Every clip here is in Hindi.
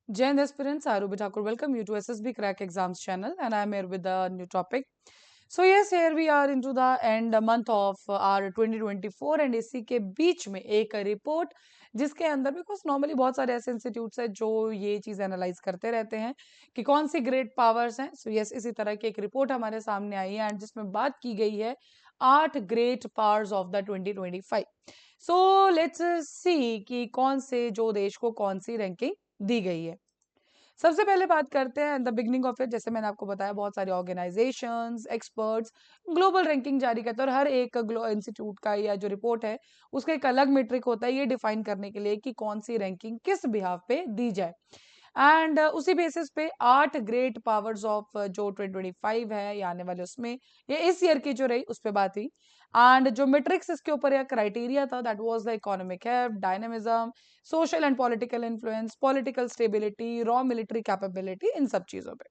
Jai Hind aspirants, Arubi Thakur. Welcome you to SSB Crack Exams channel, and I'm here with a new topic. So yes, here we are into the end month of our 2024 and इसी के बीच में एक रिपोर्ट जिसके अंदर बिकॉज नॉर्मली बहुत सारे ऐसे इंस्टीट्यूट्स हैं जो ये चीज एनालाइज करते रहते हैं कि कौन सी ग्रेट पावर्स हैं. सो यस, इसी तरह की एक रिपोर्ट हमारे सामने आई है एंड जिसमें बात की गई है 8 great powers of the 2025. So let's see कि कौन से जो देश को कौन सी रैंकिंग दी गई है. सबसे पहले बात करते हैं द बिगनिंग ऑफ इट. जैसे मैंने आपको बताया, बहुत सारे ऑर्गेनाइजेशंस, एक्सपर्ट्स ग्लोबल रैंकिंग जारी करते हैं और हर एक इंस्टीट्यूट का या जो रिपोर्ट है उसका एक अलग मेट्रिक होता है ये डिफाइन करने के लिए कि कौन सी रैंकिंग किस बिहाफ पे दी जाए. एंड उसी बेसिस पे 8 ग्रेट पावर्स ऑफ जो 2025 है या आने वाले उसमें ये इस ईयर की जो रही उस पर बात हुई. एंड जो मेट्रिक्स इसके ऊपर या क्राइटेरिया था that was the economic health, dynamism, social and political influence, political stability, raw military capability, इन सब चीजों पे.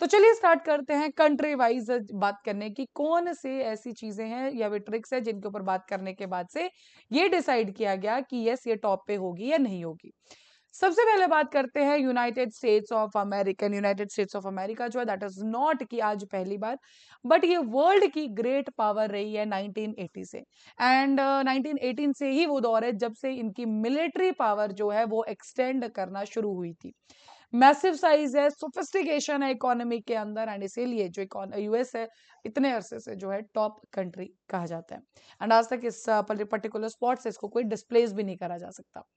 तो चलिए स्टार्ट करते हैं कंट्री वाइज बात करने की कौन से ऐसी चीजें हैं या मेट्रिक्स है जिनके ऊपर बात करने के बाद से ये डिसाइड किया गया कि यस ये टॉप पे होगी या नहीं होगी. सबसे पहले बात करते हैं United states of America. United states of America जो है दैट इज नॉट कि आज पहली बार, बट ये वर्ल्ड की ग्रेट पावर रही है 1980 से. एंड 1918 से ही वो दौर है जब से इनकी मिलिट्री पावर जो है वो एक्सटेंड करना शुरू हुई थी. मैसिव साइज है, सोफिस्टिकेशन है इकोनॉमी के अंदर एंड इसीलिए जो यूएस है इतने अरसे से जो है टॉप कंट्री कहा जाता है. एंड आज तक इस पर्टिकुलर स्पॉट से इसको कोई डिस्प्लेस भी नहीं करा जा सकता.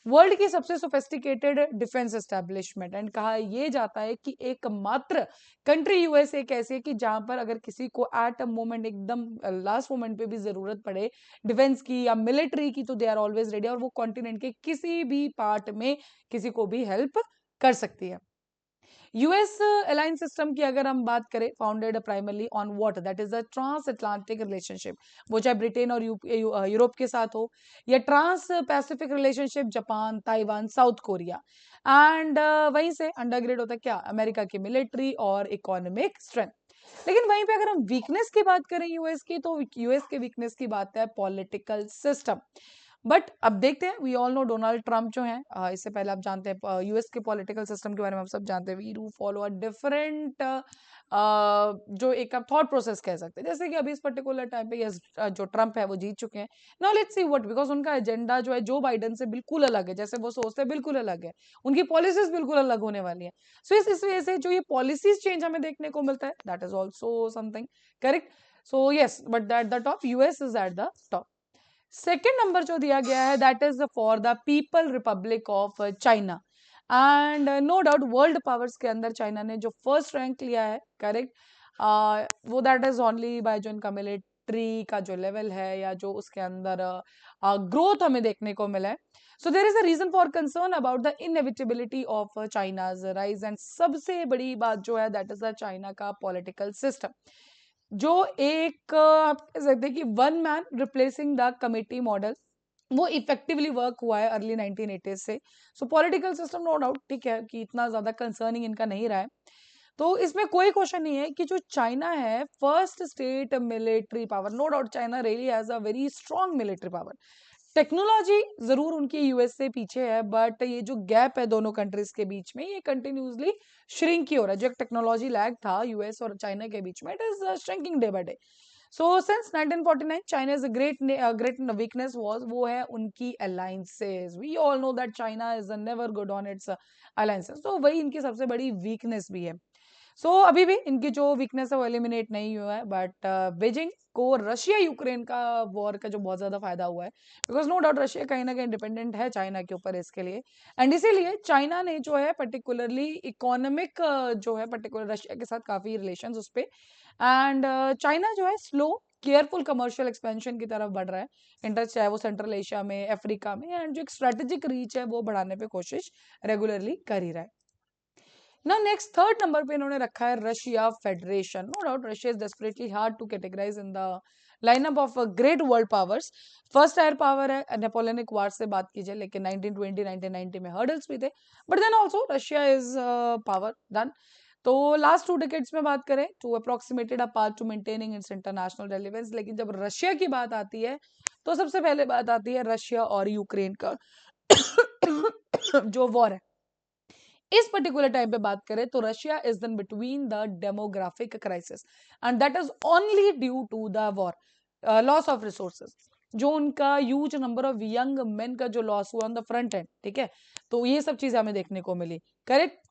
वर्ल्ड की सबसे सोफिस्टिकेटेड डिफेंस एस्टेब्लिशमेंट एंड कहा ये जाता है कि एकमात्र कंट्री यूएस एक ऐसी है कि जहां पर अगर किसी को एट अ मोमेंट एकदम लास्ट मोमेंट पे भी जरूरत पड़े डिफेंस की या मिलिट्री की तो दे आर ऑलवेज रेडी और वो कॉन्टिनेंट के किसी भी पार्ट में किसी को भी हेल्प कर सकती है. यूएस अलायंस सिस्टम की अगर हम बात करें, founded primarily on what that is the transatlantic relationship, वो चाहे ब्रिटेन और यूरोप के साथ हो या transpacific relationship Japan, Taiwan, South Korea. And वहीं से अंडरग्रेड होता है क्या, अमेरिका की मिलिट्री और इकोनॉमिक स्ट्रेंथ. लेकिन वहीं पे अगर हम वीकनेस की बात करें यूएस की, तो यूएस के वीकनेस की बात है पॉलिटिकल सिस्टम. बट अब देखते हैं, we all know Donald Trump जो हैं, इससे पहले आप जानते हैं यूएस के पॉलिटिकल सिस्टम के बारे में आप सब जानते हैं. We do follow a different जो एक आप थॉट प्रोसेस कह सकते हैं. जैसे कि अभी इस पर्टिकुलर टाइम पे यस जो ट्रंप है वो जीत चुके हैं. Now let's see what, because उनका एजेंडा जो है जो बाइडन से बिल्कुल अलग है, जैसे वो सोचते हैं बिल्कुल अलग है, उनकी पॉलिसीज बिल्कुल अलग होने वाली है. सो इस वजह से जो ये पॉलिसीज चेंज हमें देखने को मिलता है that is also something correct. So yes, but that the top US is at the top. Second number जो दिया गया है that is for the people republic of China. And no doubt world powers के अंदर चाइना ने जो फर्स्ट रैंक लिया है करेक्ट, वो दैट इज ओनली बाय जो इनका मिलिट्री का जो लेवल है या जो उसके अंदर ग्रोथ हमें देखने को मिला है. So there is a reason for concern about the inevitability of China's rise. And सबसे बड़ी बात जो है दैट इज द चाइना का पॉलिटिकल सिस्टम, जो एक आप कह सकते हैं कि one man replacing the committee model वो इफेक्टिवली वर्क हुआ है अर्ली 1980 से. So political system no doubt ठीक है कि इतना ज्यादा कंसर्निंग इनका नहीं रहा है. तो इसमें कोई क्वेश्चन नहीं है कि जो चाइना है first state military power, no doubt China really has a very strong military power. Technology जरूर उनकी यूएस से पीछे है, बट ये जो गैप है दोनों कंट्रीज के बीच में ये कंटिन्यूसली श्रिंक ही हो रहा है. जो टेक्नोलॉजी लैग था यूएस और चाइना के बीच में it is shrinking day by day. So since 1949 चाइना's great weakness was वो है उनकी alliances. We all know that China is never good on its alliances. तो वही इनकी सबसे बड़ी weakness भी है. अभी भी इनकी जो वीकनेस है वो एलिमिनेट नहीं हुआ है, बट बीजिंग को रशिया यूक्रेन का वॉर का जो बहुत ज्यादा फायदा हुआ है, बिकॉज नो डाउट रशिया कहीं ना कहीं डिपेंडेंट है चाइना के ऊपर इसके लिए. एंड इसीलिए चाइना ने जो है पर्टिकुलरली इकोनॉमिक जो है पर्टिकुलर रशिया के साथ काफी रिलेशन उस पे. एंड चाइना जो है स्लो केयरफुल कमर्शियल एक्सपेंशन की तरफ बढ़ रहा है. इंटरेस्ट चाहे वो सेंट्रल एशिया में, अफ्रीका में, एंड जो एक स्ट्रेटेजिक रीच है वो बढ़ाने पे कोशिश रेगुलरली कर ही रहा है. ना नेक्स्ट थर्ड नंबर पे इन्होंने रखा है Russia federation. No doubt Russia is desperately hard to categorize in the lineup of great world powers. First air power है नेपोलियनिक वार से बात कीजिए, लेकिन 1920 1990 में हर्डल्स भी थे, but then also Russia is power done. तो लास्ट 2 डिकेड्स में बात करें to approximated a path to maintaining its international relevance. लेकिन जब रशिया की बात आती है तो सबसे पहले बात आती है रशिया और यूक्रेन का जो वॉर है. इस पर्टिकुलर टाइम पे बात करें तो Russia is then between the demographic crisis and that is only due to the war, loss of resources, जो उनका huge number of young men का जो लॉस हुआ ऑन द फ्रंट एंड, ठीक है, तो ये सब चीजें हमें देखने को मिली। Correct.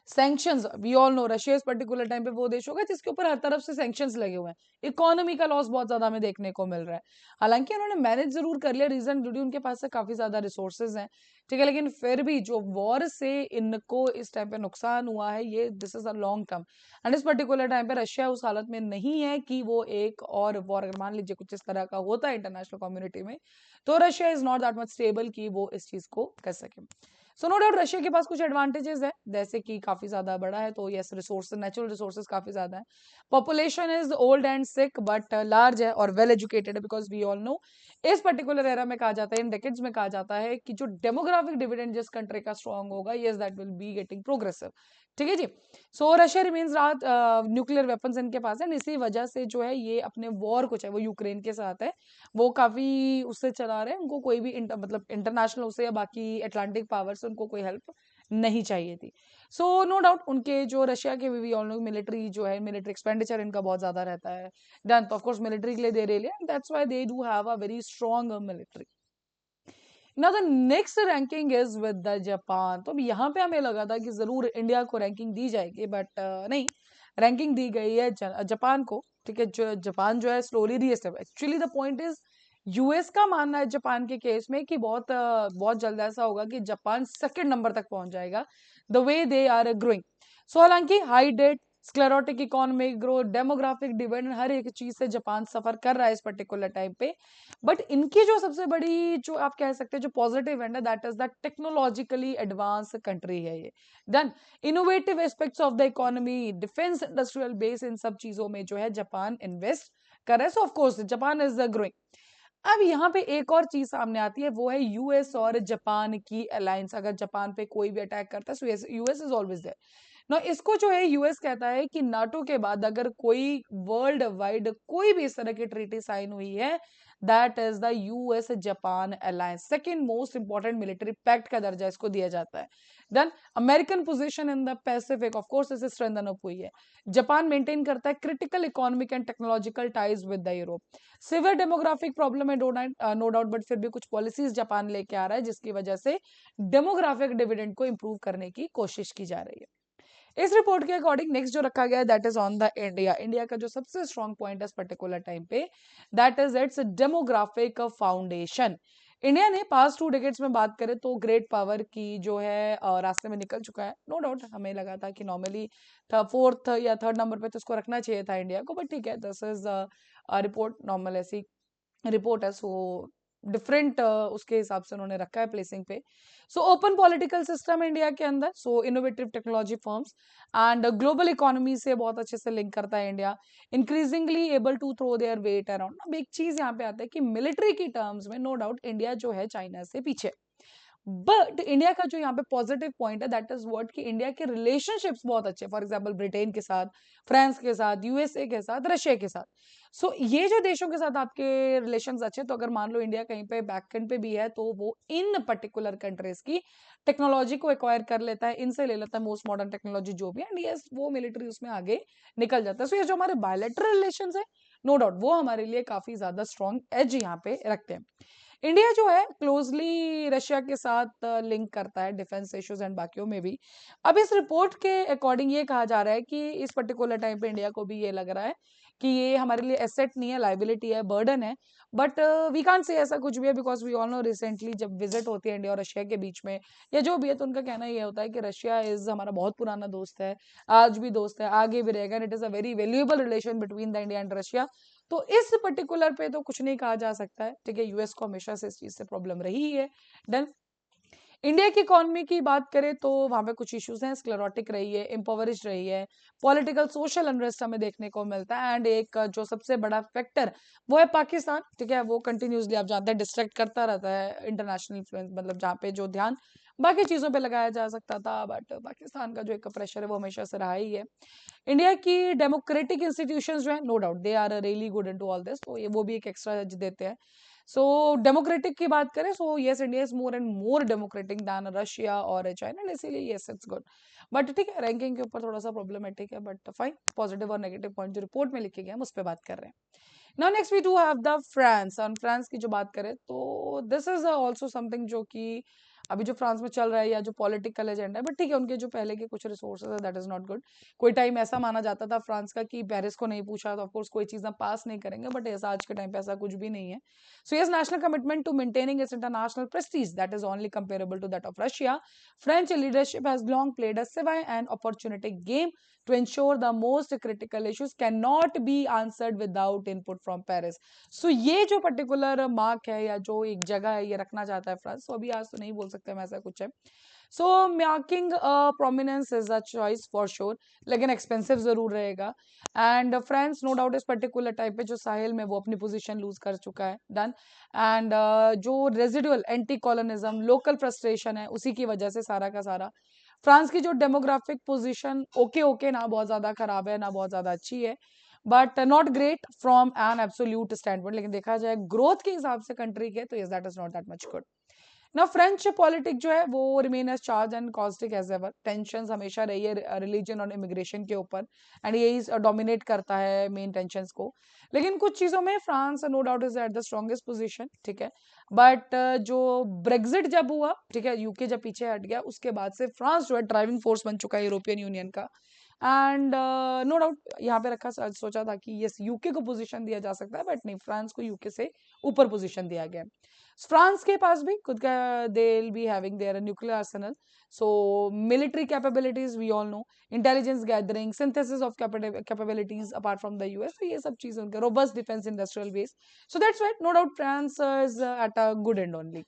Sanctions, we all know Russia इस पर्टिकुलर टाइम पे वो देश होगा जिसके ऊपर हर तरफ से सैंक्शंस लगे हुए हैं, इकोनॉमी का लॉस बहुत ज्यादा हमें देखने को मिल रहा है। हालांकि उन्होंने मैनेज जरूर कर लिया, रीजन ड्यू उनके पास से काफी ज्यादा रिसोर्सेज हैं, ठीक है, लेकिन फिर भी जो वॉर से इनको इस टाइम पे नुकसान हुआ है, ये this is a long term, and इस पर्टिकुलर टाइम पे रशिया उस हालत में नहीं है कि वो एक और वॉर, अगर मान लीजिए कुछ इस तरह का होता है इंटरनेशनल कम्युनिटी में, तो Russia is not that much stable कि वो इस चीज को कर सके। सो नो डाउट रशिया के पास कुछ एडवांटेजेस है, जैसे कि काफी ज्यादा बड़ा है, तो यस रिसोर्सेज, नेचुरल रिसोर्सेज काफी ज्यादा है। Population is old and sick but large है और वेल एजुकेटेड है, बिकॉज वी ऑल नो इस पर्टिकुलर एरा में कहा जाता है, इन डेकेड्स में कहा जाता है कि जो डेमोग्राफिक डिविडेंड जिस कंट्री का स्ट्रॉन्ग होगा, yes that will be getting progressive, ठीक है जी। सो रशिया रिमेन्स रात न्यूक्लियर वेपन्स इनके पास है, इसी वजह से जो है ये अपने वॉर को, चाहे वो यूक्रेन के साथ है, वो काफी उससे चला रहे हैं, उनको कोई भी मतलब इंटरनेशनल उससे या बाकी अटलांटिक पावर से उनको कोई हेल्प नहीं चाहिए थी। सो नो डाउट उनके जो रशिया के वी ऑल नो मिलिट्री जो है, मिलिट्री एक्सपेंडिचर इनका बहुत ज्यादा रहता है, डन तो ऑफ कोर्स मिलिट्री के लिए दे रहे हैं, that's why they do have a very strong military. Now the next ranking is with the Japan. तो अब यहाँ पे हमें लगा था कि जरूर इंडिया को रैंकिंग दी जाएगी, बट नहीं, रैंकिंग दी गई है जापान को, ठीक है। जो जापान जो है slowly reestablish, actually the point is US का मानना है जापान के केस में कि बहुत जल्द ऐसा होगा कि जापान सेकंड नंबर तक पहुंच जाएगा, the way they are growing. So हालांकि high debt, sclerotic economic growth, demographic dividend, हर एक चीज से जापान सफर कर रहा है इस पर्टिकुलर टाइम पे, बट इनकी जो सबसे बड़ी जो आप कह सकते हैं जो पॉजिटिव एंड है, that is the technologically advance country है ये। Then innovative aspects of the economy, defence industrial base, इन सब चीजों में जो है जापान इन्वेस्ट कर रहा है। सो of course Japan is the growing. अब यहाँ पे एक और चीज सामने आती है, वो है यूएस और जापान की अलायंस। अगर जापान पे कोई भी अटैक करता है, so US is always there ना। इसको जो है यूएस कहता है कि नाटो के बाद अगर कोई वर्ल्ड वाइड कोई भी इस तरह की ट्रीटी साइन हुई है, that is the US Japan alliance, second most important military pact का दर्जा इसको दिया जाता है। Then American position in the Pacific, of course इसे स्ट्रेंथन अप हुई है। जापान मेंटेन करता है critical economic and technological ties with the Europe. Severe demographic problem है, नो डाउट, बट फिर भी कुछ पॉलिसीज जापान लेके आ रहा है जिसकी वजह से डेमोग्राफिक डिविडेंड को इंप्रूव करने की कोशिश की जा रही है। इस रिपोर्ट के अकॉर्डिंग नेक्स्ट जो रखा गया है, that is on the India. India का जो सबसे स्ट्रॉन्ग पॉइंट है इस पर्टिकुलर टाइम पे, that is it's demographic foundation. India ने पास्ट 2 डेकेड्स में बात करें तो ग्रेट पावर की जो है रास्ते में निकल चुका है, नो डाउट। हमें लगा था कि नॉर्मली फोर्थ या थर्ड नंबर पे तो उसको रखना चाहिए था इंडिया को, बट ठीक है, दिस इज रिपोर्ट, नॉर्मल ऐसी रिपोर्ट है, सो डिफरेंट उसके हिसाब से उन्होंने रखा है प्लेसिंग पे। सो ओपन पॉलिटिकल सिस्टम है इंडिया के अंदर, so innovative technology firms and global economy से बहुत अच्छे से लिंक करता है India, increasingly able to throw their weight around. अब एक चीज यहाँ पे आता है कि मिलिट्री की टर्म्स में नो डाउट इंडिया जो है चाइना से पीछे, बट इंडिया का जो यहाँ पे पॉजिटिव पॉइंट है, दैट इज व्हाट, कि इंडिया के रिलेशनशिप्स बहुत अच्छे, फॉर एग्जांपल ब्रिटेन के साथ, फ्रांस के साथ, यूएसए के साथ, रशिया के साथ। सो ये जो देशों के साथ आपके रिलेशंस अच्छे, तो अगर मान लो इंडिया कहीं पे बैकएंड पे भी है, तो वो इन पर्टिकुलर कंट्रीज की टेक्नोलॉजी को एक्वायर कर लेता है, इनसे ले लेता है मोस्ट मॉडर्न टेक्नोलॉजी जो भी है, एंड यस वो मिलिट्री उसमें आगे निकल जाता है। सो ये जो हमारे बायलैटरल रिलेशंस है, नो डाउट वो हमारे लिए काफी ज्यादा स्ट्रॉन्ग एज यहाँ पे रखते हैं। इंडिया जो है क्लोजली रशिया के साथ लिंक करता है डिफेंस इश्यूज एंड बाकियों में भी। अब इस रिपोर्ट के अकॉर्डिंग ये कहा जा रहा है कि इस पर्टिकुलर टाइम पे इंडिया को भी ये लग रहा है कि ये हमारे लिए एसेट नहीं है, लाइबिलिटी है, बर्डन है, बट वी कांट से ऐसा कुछ भी है, because we all know recently जब विजिट होती है इंडिया और रशिया के बीच में या जो भी है, तो उनका कहना ये होता है कि रशिया इज हमारा बहुत पुराना दोस्त है, आज भी दोस्त है, आगे भी रहेगा, it is a very valuable relation between the India and Russia. तो इस पर्टिकुलर पे तो कुछ नहीं कहा जा सकता है, ठीक है। यूएस को हमेशा से इस चीज से प्रॉब्लम रही ही है। देन इंडिया की इकोनॉमी की बात करें तो वहां पे कुछ इश्यूज हैं, स्क्लेरोटिक रही है, इम्पोवरिश रही है, पॉलिटिकल सोशल अनरेस्ट हमें देखने को मिलता है, एंड एक जो सबसे बड़ा फैक्टर वो है पाकिस्तान, ठीक है। वो कंटिन्यूसली आप जानते हैं डिस्ट्रैक्ट करता रहता है इंटरनेशनल इन्फ्लुएंस, मतलब जहाँ पे जो ध्यान बाकी चीजों पे लगाया जा सकता था, बट पाकिस्तान का जो एक प्रेशर है वो हमेशा से रहा ही है। इंडिया की डेमोक्रेटिक इंस्टीट्यूशंस जो है, no doubt they are really good into all this, तो ये वो भी एक एक्स्ट्रा एज देते हैं। सो डेमोक्रेटिक की बात करें, so yes India is more and more democratic than Russia और चाइना, इसीलिए यस इट्स गुड। बट ठीक है, रैंकिंग के ऊपर थोड़ा सा प्रॉब्लमेटिक है, बट फाइन, पॉजिटिव और नेगेटिव पॉइंट जो रिपोर्ट में लिखे गए हम उस पर बात कर रहे हैं। Now next we do have the France. On France की जो बात करें तो दिस इज आल्सो समथिंग जो कि अभी जो फ्रांस में चल रहा है या जो पॉलिटिकल एजेंडा है, बट ठीक है, उनके जो पहले के कुछ रिसोर्सेज है दैट इज नॉट गुड। कोई टाइम ऐसा माना जाता था फ्रांस का कि पेरिस को नहीं पूछा तो ऑफकोर्स कोई चीज़ पास नहीं करेंगे, बट ऐसा आज के टाइम पे ऐसा कुछ भी नहीं है। So yes, national commitment to maintaining its international prestige that is only comparable to that of Russia. French leadership has long played a civil and opportunistic game to ensure the most critical issues cannot be answered without input from Paris. So ये जो पर्टिकुलर मार्क है या जो एक जगह है ये रखना चाहता है फ्रांस, तो अभी आज तो नहीं बोल सकते हम ऐसा कुछ है। So marking prominence is a choice for sure, लेकिन एक्सपेंसिव जरूर रहेगा। एंड फ्रांस नो डाउट इस पर्टिकुलर टाइप पे जो साहिल में वो अपनी पोजीशन लूज कर चुका है, डन। एंड जो residual anti colonialism, local frustration है, उसी की वजह से सारा का सारा फ्रांस की जो डेमोग्राफिक पोजीशन ओके ओके, ना बहुत ज्यादा खराब है ना बहुत ज्यादा अच्छी है, but not great from an absolute stand point. लेकिन देखा जाए ग्रोथ के हिसाब से कंट्री के, तो yes that is not that much good. ना फ्रेंच पॉलिटिक्स जो है वो remain as charge and caustic as ever. Tension हमेशा रही है रिलीजन और इमिग्रेशन के ऊपर, एंड यही डोमिनेट करता है मेन टेंशन को। लेकिन कुछ चीजों में France no doubt is at the strongest position, ठीक है। बट जो ब्रेग्जिट जब हुआ, ठीक है, यूके जब पीछे हट गया, उसके बाद से फ्रांस जो है ड्राइविंग फोर्स बन चुका है यूरोपियन यूनियन का। एंड नो डाउट यहाँ पे रखा सोचा था कि यस यूके को पोजीशन दिया जा सकता है, बट नहीं, फ्रांस को यूके से ऊपर पोजीशन दिया गया। फ्रांस के पास भी खुद का they will be having their nuclear arsenal, so military capabilities we all know, intelligence gathering, synthesis of capabilities apart from the US, तो ये सब चीजें उनके robust defence industrial base. So that's why no doubt France is at a good and only.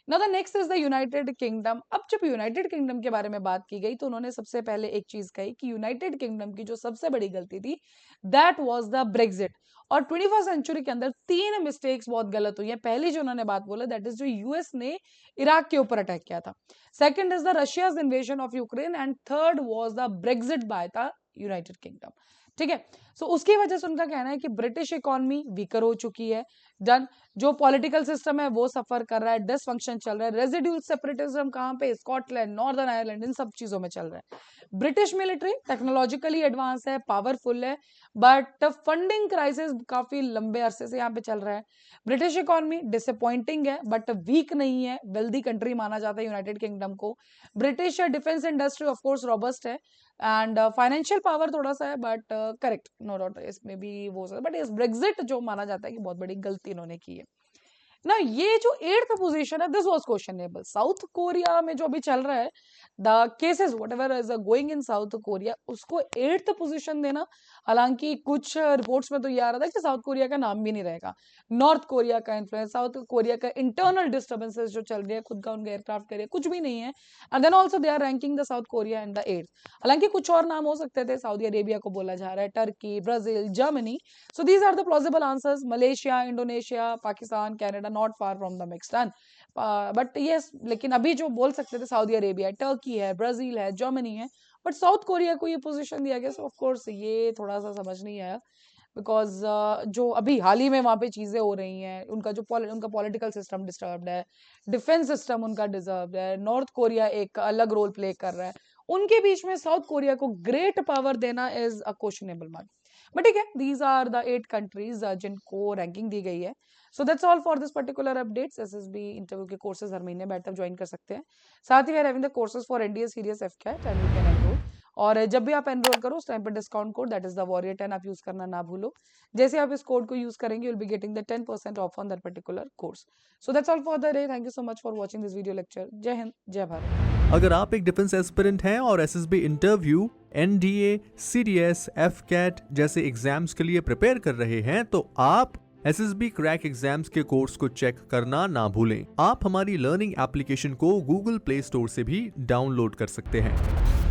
Now the next is the United Kingdom. अब जब यूनाइटेड किंगडम के बारे में बात की गई तो उन्होंने सबसे पहले एक चीज कही कि यूनाइटेड किंगडम की जो सबसे बड़ी गलती थी दैट वाज द ब्रेग्जिट। और 21st सेंचुरी के अंदर 3 मिस्टेक्स बहुत गलत हुई है। पहली जो उन्होंने बात बोला दैट इज जो यूएस ने इराक के ऊपर अटैक किया था, second is the Russia's invasion of Ukraine, and third was the Brexit by the United kingdom, ठीक है। सो उसकी वजह से उनका कहना है कि ब्रिटिश इकोनॉमी वीकर हो चुकी है, डन। जो पॉलिटिकल सिस्टम है वो सफर कर रहा है, डिसफंक्शन चल रहा है, रेजिड्यूल सेपरेटिज्म कहां पे, स्कॉटलैंड, नॉर्दर्न आयरलैंड, इन सब चीजों में चल रहा है। ब्रिटिश मिलिट्री टेक्नोलॉजिकली एडवांस है, पावरफुल है, बट फंडिंग क्राइसिस काफी लंबे अरसे से यहाँ पे चल रहा है। ब्रिटिश इकोनॉमी डिसअपॉइंटिंग है बट वीक नहीं है, वेल्दी कंट्री माना जाता है यूनाइटेड किंगडम को। British defence industry of course robust है, एंड फाइनेंशियल पावर थोड़ा सा है, बट करेक्ट, नो डाउट इसमें भी वो, बट इस ब्रेग्जिट जो माना जाता है कि बहुत बड़ी गलती इन्होंने की है ना। ये जो 8th पोजीशन है this was questionable. South Korea में जो अभी चल रहा है, the cases whatever is going in south Korea, उसको 8th पोजीशन देना, हालांकि कुछ रिपोर्ट्स में तो ये आ रहा था कि साउथ कोरिया का नाम भी नहीं रहेगा। नॉर्थ कोरिया का इन्फ्लुएंस, साउथ कोरिया का इंटरनल डिस्टर्बेंसेस जो चल रही है, खुद का उनका एयरक्राफ्ट कैरियर कुछ भी नहीं है, and then also they are ranking the South Korea in the 8th। हालांकि कुछ और नाम हो सकते थे, सऊदी अरेबिया को बोला जा रहा है, Turkey, Brazil, Germany. So these are the plausible answers. Malaysia, Indonesia, Pakistan, Canada not far from the mix, done. But yes, लेकिन अभी जो बोल सकते थे सऊदी अरेबिया, टर्की है, ब्राजील है, जर्मनी है, बट साउथ कोरिया को ये पोजीशन दिया गया। सो ऑफ कोर्स ये थोड़ा सा समझ नहीं आया, बिकॉज जो अभी हाल ही में वहां पे चीजें हो रही हैं, उनका जो उनका पॉलिटिकल सिस्टम डिस्टर्ब्ड है, डिफेंस सिस्टम उनका डिजर्व है, नॉर्थ कोरिया एक अलग रोल प्ले कर रहा है, उनके बीच में साउथ कोरिया को ग्रेट पावर देना is a questionable mark. But ठीक है, दीज आर द 8 कंट्रीज जिनको रैंकिंग दी गई है। So that's all for this particular updates. SSB interview के कोर्सेज हर महीने बैठ तक ज्वाइन कर सकते हैं। साथ ही we are having the courses for NDA serious AFCAT and you can enrol. और जब भी आप एनरोल करो उस टाइम पर discount code that is the warrior 10 आप यूज करना ना भूलो। जैसे आप इस कोड को यूज करेंगे you will be getting the 10% of on that particular course. So that's all for the day. Thank you so much for watching this video lecture. जय हिंद, जय भारत। अगर आप एक डिफेंस एस्पिरेंट हैं और एसएसबी इंटरव्यू, एनडीए, सीडीएस, एफकेट जैसे एग्जाम्स के लिए प्रिपेयर कर रहे हैं तो आप एसएसबी क्रैक एग्जाम्स के कोर्स को चेक करना ना भूलें। आप हमारी लर्निंग एप्लीकेशन को गूगल प्ले स्टोर से भी डाउनलोड कर सकते हैं।